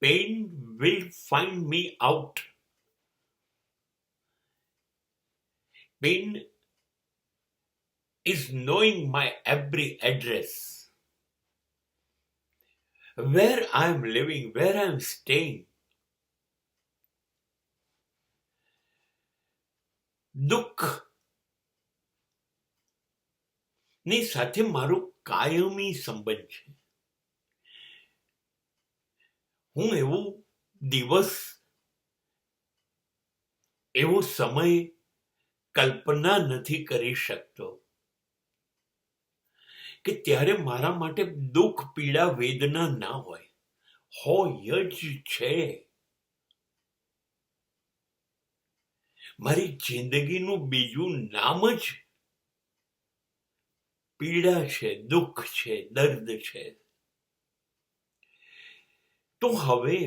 pain will find me out. Pain is knowing my every address, where I am living, where I am staying. દુઃખ ની સાથે મારો કાયમી સંબંધ છે. હું એવો દિવસ, એવો સમય કલ્પના નથી કરી શકતો કે ત્યારે મારા માટે દુઃખ, પીડા, વેદના ના હોય જ છે. મારી જિંદગીનું બીજું નામ જ પીડા છે, દુઃખ છે, દર્દ છે. તો હવે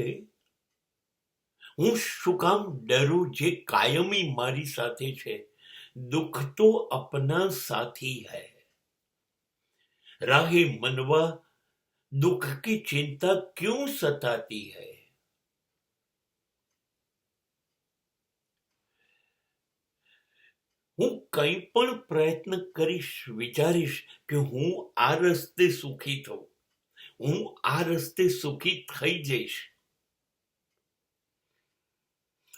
હું શું કામ ડરું? જે કાયમી મારી સાથે છે. દુઃખ તો અપના સાથી હૈ, રાહે મનવા દુઃખ की चिंता क्यों सताती है. હું કંઈ પણ પ્રયત્ન કરીશ, વિચારીશ કે હું આ રસ્તે સુખી થઉં, હું આ રસ્તે સુખી થઈ જઈશ,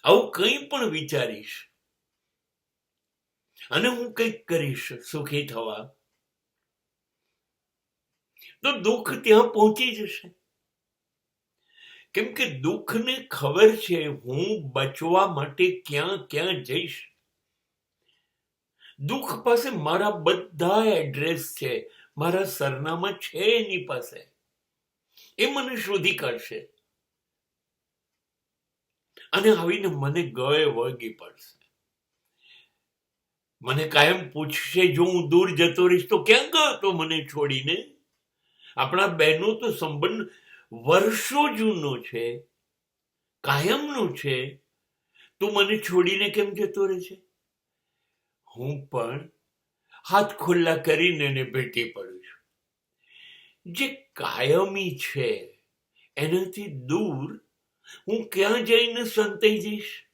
આવું કંઈ પણ વિચારીશ અને હું કંઈક કરીશ સુખી થવા, તો દુઃખ ત્યાં પહોંચી જશે. કેમ કે દુઃખને ખબર છે હું બચવા માટે ક્યાં ક્યાં જઈશ. દુઃખ પાસે મારા બધા એડ્રેસ છે, મારા સરનામા છે એની પાસે. એ મને શોધી કાઢશે અને આવીને મને ગળે વળગી પડશે. મને કાયમ પૂછશે, જો હું દૂર જતો રહીશ તો ક્યાં ગયો તો મને છોડીને? આપણા બહેનો તો સંબંધ વર્ષો જૂનો છે, કાયમનો છે. તું મને છોડીને કેમ જતો રહે છે? હું પણ હાથ ખુલ્લા કરીને એને ભેટી પડું છું. જે કાયમી છે એનાથી દૂર હું ક્યાં જઈને સંતાઈ જઈશ?